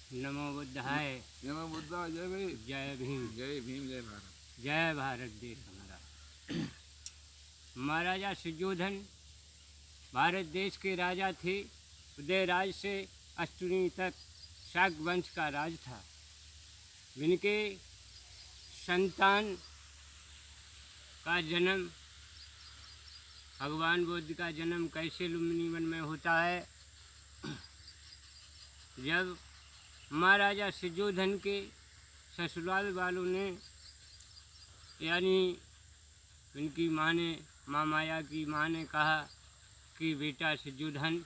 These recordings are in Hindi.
नमो बुद्धाय। नमो बुद्धाय। जय भीम। जय भीम। जय भीम। जय भारत। जय भारत देश हमारा। महाराजा सुजोधन भारत देश के राजा थे। उदयराज से अष्टनी तक शाक वंश का राज था। इनके संतान का जन्म, भगवान बुद्ध का जन्म कैसे लुम्बिनी वन में होता है। जब महाराजा सुजोधन के ससुराल वालों ने, यानी उनकी माँ ने, माँ माया की माँ ने कहा कि बेटा सुजोधन,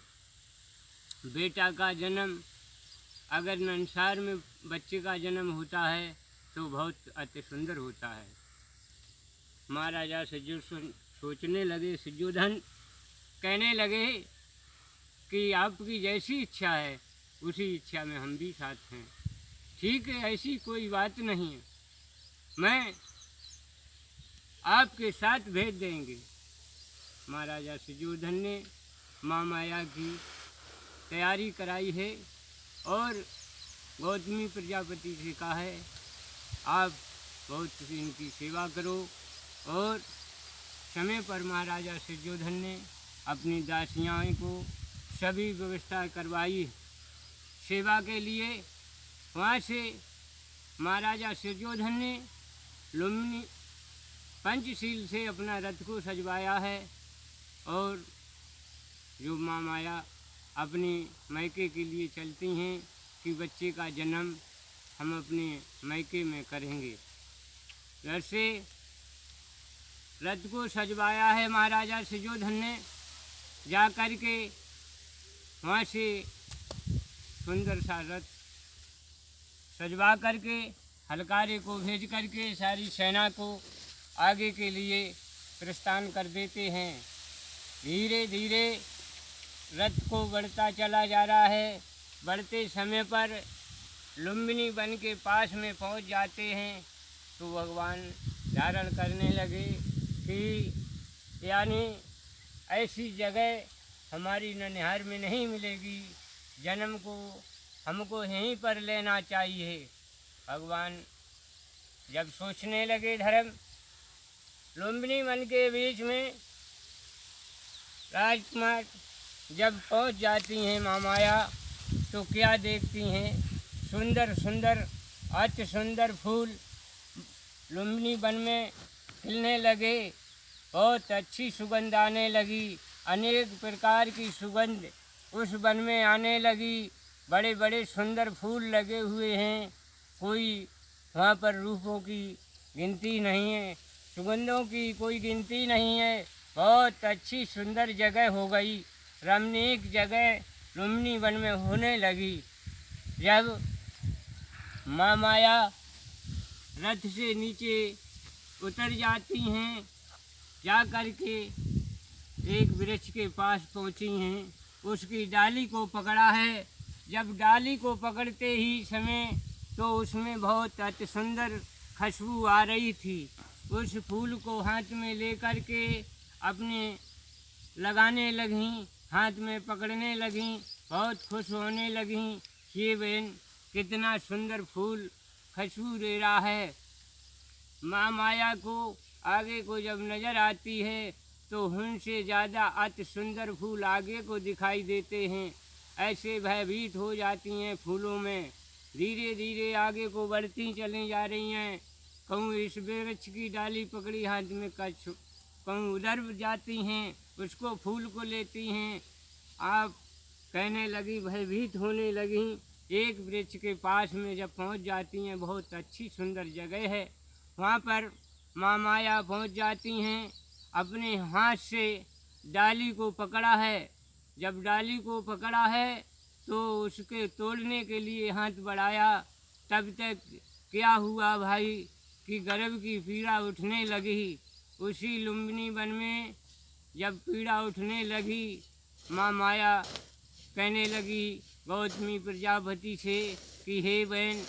बेटा का जन्म अगर संसार में बच्चे का जन्म होता है तो बहुत अति सुंदर होता है। महाराजा सुजोधन सोचने लगे, सुजोधन कहने लगे कि आपकी जैसी इच्छा है उसी इच्छा में हम भी साथ हैं। ठीक है, ऐसी कोई बात नहीं है, मैं आपके साथ भेज देंगे। महाराजा सुजोधन ने माँ माया की तैयारी कराई है और गौतमी प्रजापति से कहा है आप बहुत इनकी सेवा करो। और समय पर महाराजा सुजोधन ने अपनी दासियों को सभी व्यवस्था करवाई सेवा के लिए। वहाँ से महाराजा सुजोधन ने लुम्बिनी पंचशील से अपना रथ को सजवाया है और जो माँ माया अपने मैके के लिए चलती हैं कि बच्चे का जन्म हम अपने मैके में करेंगे। वैसे रथ को सजवाया है महाराजा सुजोधन ने। जा कर के वहाँ से सुंदर सा रथ सजवा करके हलकारे को भेज करके सारी सेना को आगे के लिए प्रस्थान कर देते हैं। धीरे धीरे रथ को बढ़ता चला जा रहा है। बढ़ते समय पर लुम्बिनी वन के पास में पहुंच जाते हैं तो भगवान धारण करने लगे कि यानी ऐसी जगह हमारी ननिहार में नहीं मिलेगी, जन्म को हमको यहीं पर लेना चाहिए। भगवान जब सोचने लगे धर्म, लुम्बिनी वन के बीच में राजकुमार जब पहुंच जाती हैं माँ माया तो क्या देखती हैं, सुंदर सुंदर अति सुंदर फूल लुम्बिनी वन में खिलने लगे। बहुत अच्छी सुगंध आने लगी, अनेक प्रकार की सुगंध उस वन में आने लगी। बड़े बड़े सुंदर फूल लगे हुए हैं, कोई वहाँ पर रूपों की गिनती नहीं है, सुगंधों की कोई गिनती नहीं है। बहुत अच्छी सुंदर जगह हो गई, रमणीक जगह लुम्बिनी वन में होने लगी। जब माँ माया रथ से नीचे उतर जाती हैं, जा कर के एक वृक्ष के पास पहुँची हैं, उसकी डाली को पकड़ा है। जब डाली को पकड़ते ही समय तो उसमें बहुत अति सुंदर खुशबू आ रही थी। उस फूल को हाथ में लेकर के अपने लगाने लगीं, हाथ में पकड़ने लगीं, बहुत खुश होने लगीं। ये बहन कितना सुंदर फूल खुशबू दे रहा है। माँ माया को आगे को जब नज़र आती है तो उनसे ज़्यादा अति सुंदर फूल आगे को दिखाई देते हैं। ऐसे भयभीत हो जाती हैं फूलों में। धीरे धीरे आगे को बढ़ती चली जा रही हैं। कहूँ इस वृक्ष की डाली पकड़ी हाथ में, कहूँ उधर जाती हैं, उसको फूल को लेती हैं। आप कहने लगी, भयभीत होने लगी। एक वृक्ष के पास में जब पहुंच जाती हैं, बहुत अच्छी सुंदर जगह है, वहाँ पर माँ माया पहुंच जाती हैं। अपने हाथ से डाली को पकड़ा है। जब डाली को पकड़ा है तो उसके तोड़ने के लिए हाथ बढ़ाया। तब तक क्या हुआ भाई कि गर्भ की पीड़ा उठने लगी। उसी लुम्बिनी वन में जब पीड़ा उठने लगी, माँ माया कहने लगी गौतमी प्रजापति से कि हे बहन,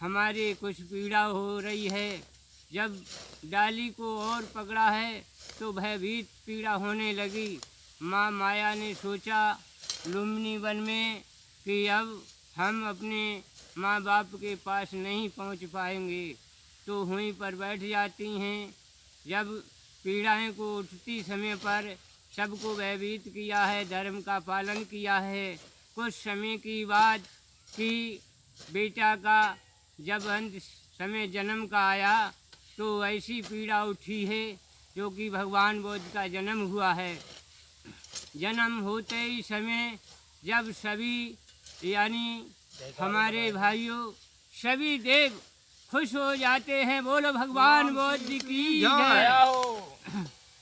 हमारे कुछ पीड़ा हो रही है। जब डाली को और पकड़ा है तो भयभीत पीड़ा होने लगी। माँ माया ने सोचा लुम्बिनी वन में कि अब हम अपने माँ बाप के पास नहीं पहुँच पाएंगे, तो वहीं पर बैठ जाती हैं। जब पीड़ाएं को उठती समय पर सबको भयभीत किया है, धर्म का पालन किया है। कुछ समय की बात कि बेटा का जब अंत समय जन्म का आया तो ऐसी पीड़ा उठी है जो कि भगवान बुद्ध का जन्म हुआ है। जन्म होते ही समय जब सभी यानी हमारे भाइयों सभी देव खुश हो जाते हैं। बोलो भगवान बुद्ध की जय हो,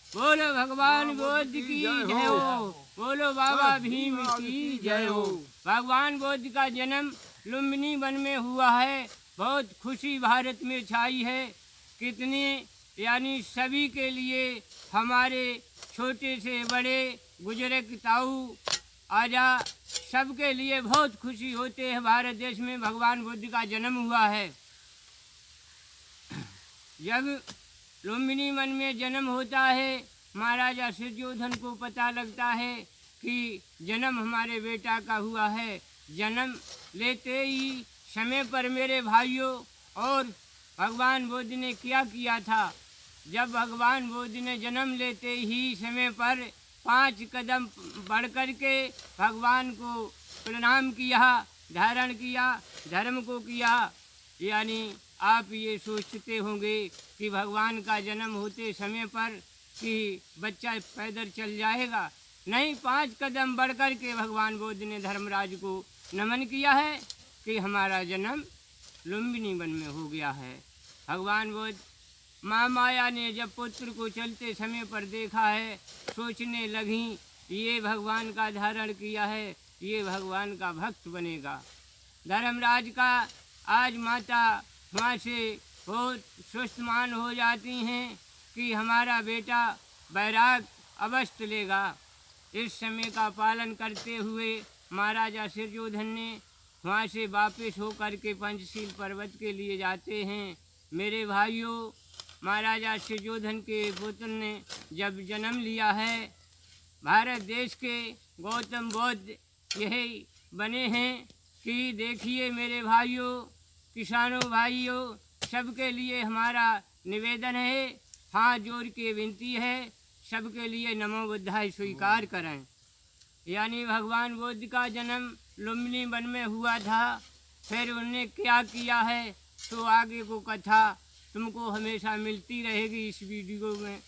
बोलो भगवान बुद्ध की जय हो, बोलो बाबा भीम की जय हो। भगवान बुद्ध का जन्म लुम्बिनी वन में हुआ है। बहुत खुशी भारत में छाई है। कितने यानी सभी के लिए, हमारे छोटे से बड़े, बुजुर्ग, ताऊ, आजा, सबके लिए बहुत खुशी होते हैं। भारत देश में भगवान बुद्ध का जन्म हुआ है। जब लुम्बिनी वन में जन्म होता है, महाराजा सुरजोधन को पता लगता है कि जन्म हमारे बेटा का हुआ है। जन्म लेते ही समय पर मेरे भाइयों और भगवान बुद्ध ने क्या किया था। जब भगवान बुद्ध ने जन्म लेते ही समय पर 5 कदम बढ़ कर के भगवान को प्रणाम किया, धारण किया, धर्म को किया। यानी आप ये सोचते होंगे कि भगवान का जन्म होते समय पर कि बच्चा पैदल चल जाएगा। नहीं, 5 कदम बढ़ कर के भगवान बुद्ध ने धर्मराज को नमन किया है कि हमारा जन्म लुम्बिनी वन में हो गया है। भगवान बुद्ध माँ माया ने जब पुत्र को चलते समय पर देखा है, सोचने लगी ये भगवान का धारण किया है, ये भगवान का भक्त बनेगा। धर्मराज का आज माता वहाँ से बहुत सुस्तमान हो जाती हैं कि हमारा बेटा बैराग अवश्य लेगा। इस समय का पालन करते हुए महाराजा सुरजोधन ने वहाँ से वापस होकर के पंचशील पर्वत के लिए जाते हैं। मेरे भाइयों, महाराजा सुरजोधन के पुत्र ने जब जन्म लिया है, भारत देश के गौतम बुद्ध यही बने हैं कि देखिए मेरे भाइयों, किसानों भाइयों, सबके लिए हमारा निवेदन है, हाथ जोड़ के विनती है, सबके लिए नमो बुद्धाय स्वीकार करें। यानी भगवान बुद्ध का जन्म लुम्बिनी वन में हुआ था। फिर उन्होंने क्या किया है तो आगे को कथा तुमको हमेशा मिलती रहेगी इस वीडियो में।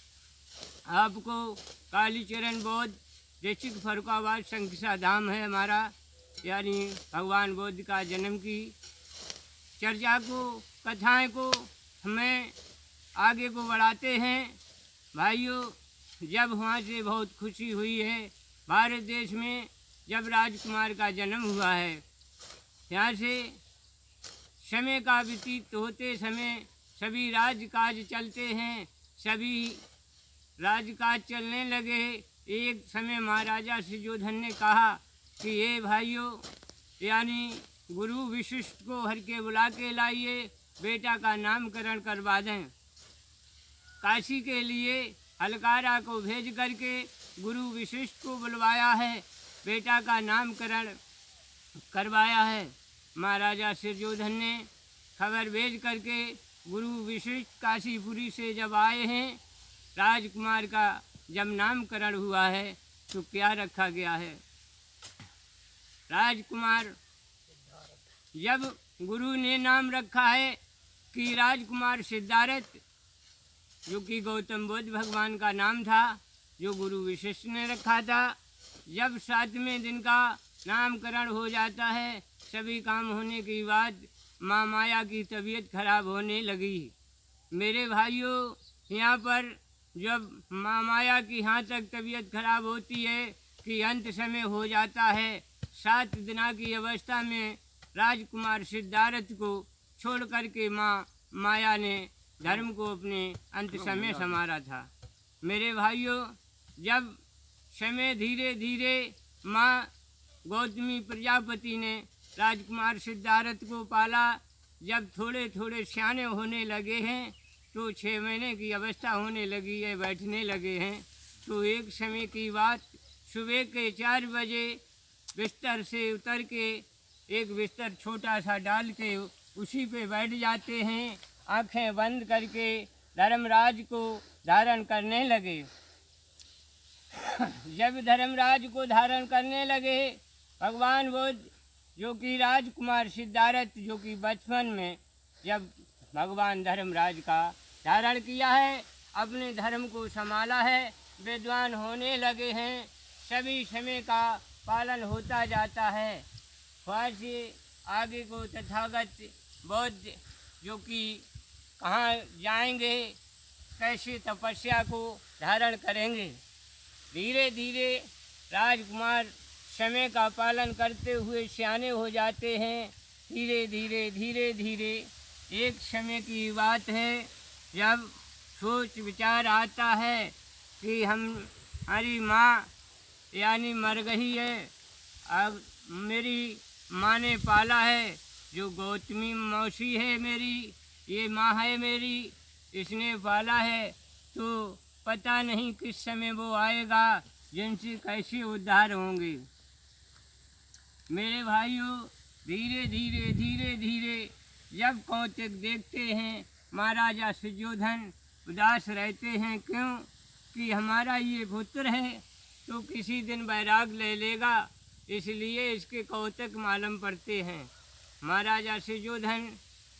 आपको कालीचरण बौद्ध डिस्ट्रिक्ट फर्रुखाबाद शंखसा धाम है हमारा। यानी भगवान बुद्ध का जन्म की चर्चा को, कथाएं को हमें आगे को बढ़ाते हैं। भाइयों, जब वहाँ से बहुत खुशी हुई है, भारत देश में जब राजकुमार का जन्म हुआ है, यहाँ से समय का व्यतीत होते समय सभी राजकाज चलते हैं, सभी राजकाज चलने लगे। एक समय महाराजा सुरजोधन ने कहा कि ये भाइयों, यानी गुरु विशिष्ट को हर के बुला के लाइए, बेटा का नामकरण करवा दें। काशी के लिए हलकारा को भेज करके गुरु विशिष्ट को बुलवाया है, बेटा का नामकरण करवाया है। महाराजा सुरजोधन ने खबर भेज करके गुरु विशिष्ट काशीपुरी से जब आए हैं, राजकुमार का जब नामकरण हुआ है तो क्या रखा गया है। राजकुमार जब गुरु ने नाम रखा है कि राजकुमार सिद्धार्थ, जो कि गौतम बुद्ध भगवान का नाम था, जो गुरु विशिष्ट ने रखा था। जब 7वें दिन का नामकरण हो जाता है, सभी काम होने के बाद माँ माया की तबीयत खराब होने लगी। मेरे भाइयों, यहाँ पर जब माँ माया की यहाँ तक तबीयत खराब होती है कि अंत समय हो जाता है, 7 दिन की अवस्था में राजकुमार सिद्धार्थ को छोड़ करके माँ माया ने धर्म को अपने अंत समय संवारा था। मेरे भाइयों, जब समय धीरे धीरे माँ गौतमी प्रजापति ने राजकुमार सिद्धार्थ को पाला, जब थोड़े थोड़े सियाने होने लगे हैं तो 6 महीने की अवस्था होने लगी है, बैठने लगे हैं, तो एक समय की बात, सुबह के 4 बजे बिस्तर से उतर के एक बिस्तर छोटा सा डाल के उसी पे बैठ जाते हैं, आंखें बंद करके धर्मराज को धारण करने लगे। जब धर्मराज को धारण करने लगे, भगवान बुद्ध जो कि राजकुमार सिद्धार्थ जो कि बचपन में जब भगवान धर्मराज का धारण किया है, अपने धर्म को संभाला है, विद्वान होने लगे हैं, सभी समय का पालन होता जाता है। वहाँ से आगे को तथागत बुद्ध जो कि कहाँ जाएंगे, कैसे तपस्या को धारण करेंगे। धीरे धीरे राजकुमार समय का पालन करते हुए सियाने हो जाते हैं। धीरे धीरे एक समय की बात है, जब सोच विचार आता है कि हमारी माँ यानी मर गई है, अब मेरी माँ ने पाला है, जो गौतमी मौसी है मेरी, ये माँ है मेरी, इसने पाला है, तो पता नहीं किस समय वो आएगा जिनसे कैसे उद्धार होंगे। मेरे भाइयों, धीरे धीरे जब कौतिक देखते हैं, महाराजा सुयोधन उदास रहते हैं। क्यों? कि हमारा ये पुत्र है तो किसी दिन वैराग ले लेगा, इसलिए इसके कौतिक मालूम पड़ते हैं। महाराजा सुयोधन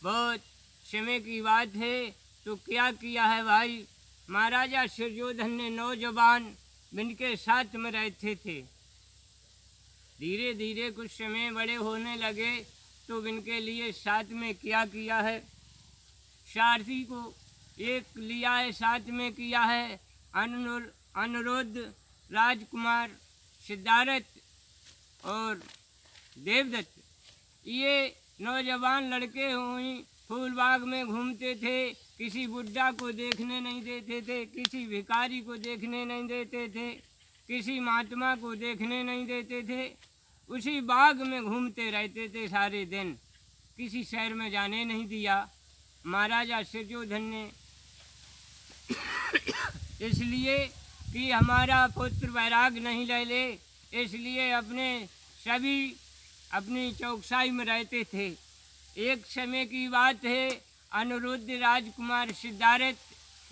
बहुत समय की बात है, तो क्या किया है भाई, महाराजा सुयोधन ने नौजवान जिनके साथ में रहते थे, धीरे धीरे कुछ समय बड़े होने लगे तो इनके लिए साथ में क्या किया है, सारथी को एक लिया है, साथ में किया है अनुरुद्ध, राजकुमार सिद्धार्थ और देवदत्त। ये नौजवान लड़के हुई फूलबाग में घूमते थे, किसी बुढ़ा को देखने नहीं देते थे, किसी भिखारी को देखने नहीं देते थे, किसी महात्मा को देखने नहीं देते थे, उसी बाग में घूमते रहते थे सारे दिन, किसी शहर में जाने नहीं दिया। महाराजा सुयोधन ने इसलिए कि हमारा पुत्र वैराग नहीं ले ले, इसलिए अपनी चौकसाई में रहते थे। एक समय की बात है, अनुरुद्ध, राजकुमार सिद्धार्थ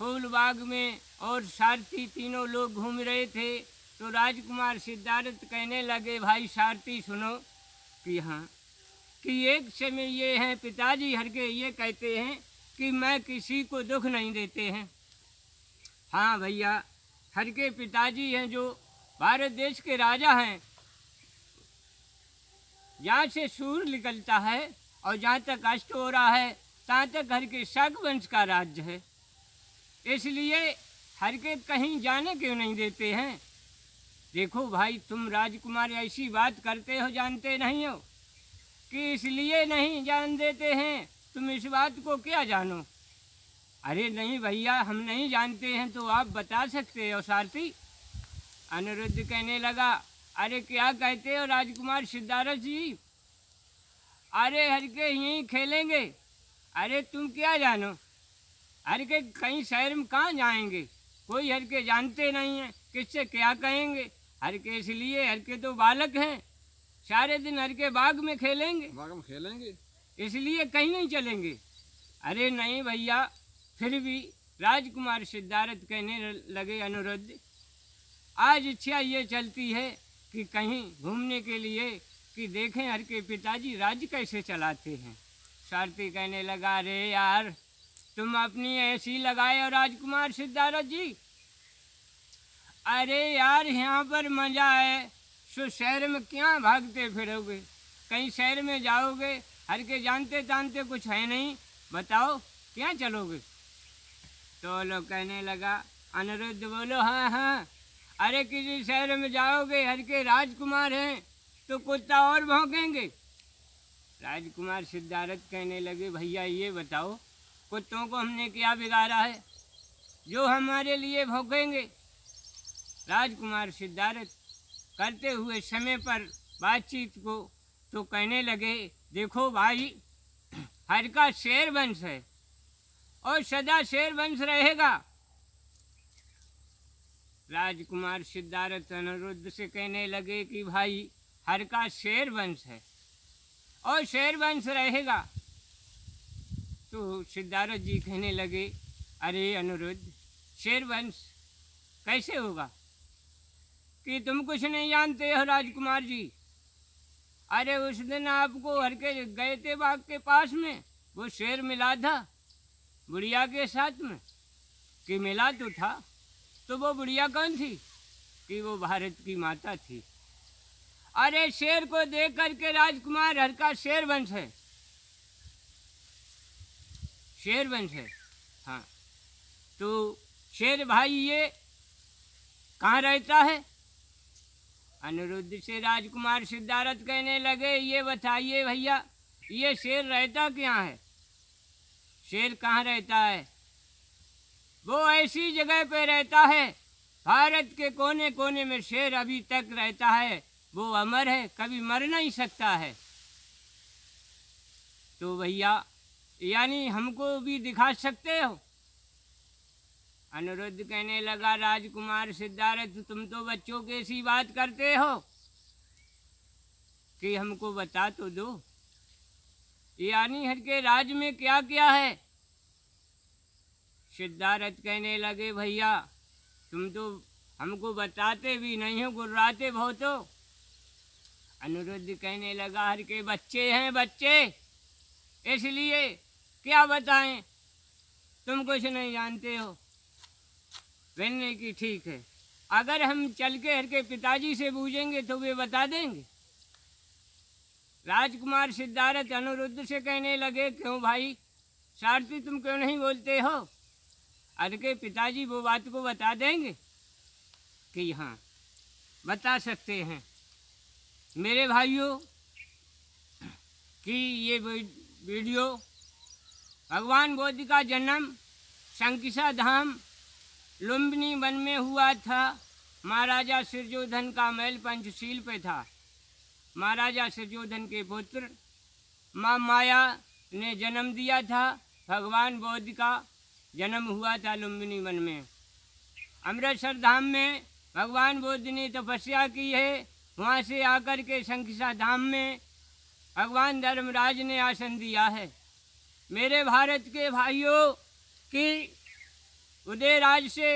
फूलबाग में और सारथी तीनों लोग घूम रहे थे, तो राजकुमार सिद्धार्थ कहने लगे, भाई सारथी सुनो कि हाँ, कि एक समय ये हैं पिताजी हर के ये कहते हैं कि मैं किसी को दुख नहीं देते हैं। हाँ भैया, हर के पिताजी हैं जो भारत देश के राजा हैं, जहाँ से सूर्य निकलता है और जहाँ तक अस्त हो रहा है तहाँ तक हर के शाक वंश का राज्य है, इसलिए हर के कहीं जाने क्यों नहीं देते हैं। देखो भाई, तुम राजकुमार ऐसी बात करते हो, जानते नहीं हो कि इसलिए नहीं जान देते हैं, तुम इस बात को क्या जानो। अरे नहीं भैया, हम नहीं जानते हैं, तो आप बता सकते हो सारथी। अनुरुद्ध कहने लगा, अरे क्या कहते हो राजकुमार सिद्धार्थ जी, अरे हर के यहीं खेलेंगे। अरे तुम क्या जानो, हर के कहीं शहर में कहाँ जाएंगे, कोई हर के जानते नहीं हैं, किससे क्या कहेंगे। हर के इसलिए, हर के तो बालक हैं, सारे दिन हर के बाग में खेलेंगे, इसलिए कहीं नहीं चलेंगे। अरे नहीं भैया, फिर भी राजकुमार सिद्धार्थ कहने लगे, अनुरुद्ध आज इच्छा ये चलती है कि कहीं घूमने के लिए कि देखें हर के पिताजी राज्य कैसे चलाते हैं। सारथी कहने लगा, अरे यार तुम अपनी ऐसी लगाए हो राजकुमार सिद्धार्थ जी, अरे यार यहाँ पर मज़ा है, सो शहर में क्या भागते फिरोगे, कहीं शहर में जाओगे, हर के जानते जानते कुछ है नहीं, बताओ क्या चलोगे। तो लोग कहने लगा, अनुरुद्ध बोलो, हाँ हाँ, अरे किसी शहर में जाओगे, हर के राजकुमार हैं तो कुत्ता और भौंकेंगे। राजकुमार सिद्धार्थ कहने लगे, भैया ये बताओ, कुत्तों को हमने क्या बिगाड़ा है जो हमारे लिए भौंकेंगे। राजकुमार सिद्धार्थ करते हुए समय पर बातचीत को तो कहने लगे, देखो भाई, हर का शेर वंश है और सदा शेर वंश रहेगा। राजकुमार सिद्धार्थ अनुरुद्ध से कहने लगे कि भाई हर का शेर वंश है और शेर वंश रहेगा। तो सिद्धार्थ जी कहने लगे, अरे अनिरुद्ध, शेर वंश कैसे होगा कि तुम कुछ नहीं जानते हो राजकुमार जी। अरे उस दिन आपको हर के गए थे बाग के पास में, वो शेर मिला था बुढ़िया के साथ में, कि मिला तो था, तो वो बुढ़िया कौन थी कि वो भारत की माता थी। अरे शेर को देख करके राजकुमार हर का शेर वंश है, शेर वंश है। हाँ, तो शेर भाई ये कहाँ रहता है? अनिरुद्ध से राजकुमार सिद्धार्थ कहने लगे, ये बताइए भैया, ये शेर रहता क्या है? शेर कहाँ रहता है? वो ऐसी जगह पे रहता है, भारत के कोने कोने में शेर अभी तक रहता है, वो अमर है, कभी मर नहीं सकता है। तो भैया यानी हमको भी दिखा सकते हो? अनिरुद्ध कहने लगा, राजकुमार सिद्धार्थ, तुम तो बच्चों के सी बात करते हो कि हमको बता तो दो, यानी हर के राज में क्या क्या है? सिद्धार्थ कहने लगे, भैया तुम तो हमको बताते भी नहीं हो, गुर्राते बहुत हो। अनिरुद्ध कहने लगा, हर के बच्चे हैं बच्चे, इसलिए क्या बताएं, तुम कुछ नहीं जानते हो। कहने की ठीक है, अगर हम चल के हर के पिताजी से पूछेंगे तो वे बता देंगे। राजकुमार सिद्धार्थ अनिरुद्ध से कहने लगे, क्यों भाई सारथी, तुम क्यों नहीं बोलते हो? हर के पिताजी वो बात को बता देंगे कि हाँ बता सकते हैं। मेरे भाइयों कि ये वीडियो भगवान बुद्ध का जन्म शंकिसा धाम लुम्बिनी वन में हुआ था। महाराजा सिरजोधन का महल पंचशील पे था। महाराजा सिरजोधन के पुत्र माँ माया ने जन्म दिया था। भगवान बुद्ध का जन्म हुआ था लुम्बिनी वन में। अमृतसर धाम में भगवान बुद्ध ने तपस्या की है। वहाँ से आकर के शंकिसा धाम में भगवान धर्मराज ने आसन दिया है। मेरे भारत के भाइयों की उदयराज से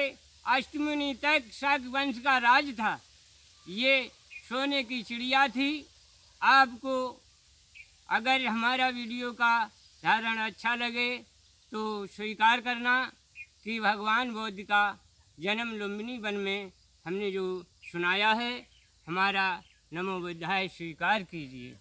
अष्टमुनि तक शक वंश का राज था। ये सोने की चिड़िया थी। आपको अगर हमारा वीडियो का धारण अच्छा लगे तो स्वीकार करना कि भगवान बुद्ध का जन्म लुम्बिनी वन में हमने जो सुनाया है, हमारा नमो बुद्धाय स्वीकार कीजिए।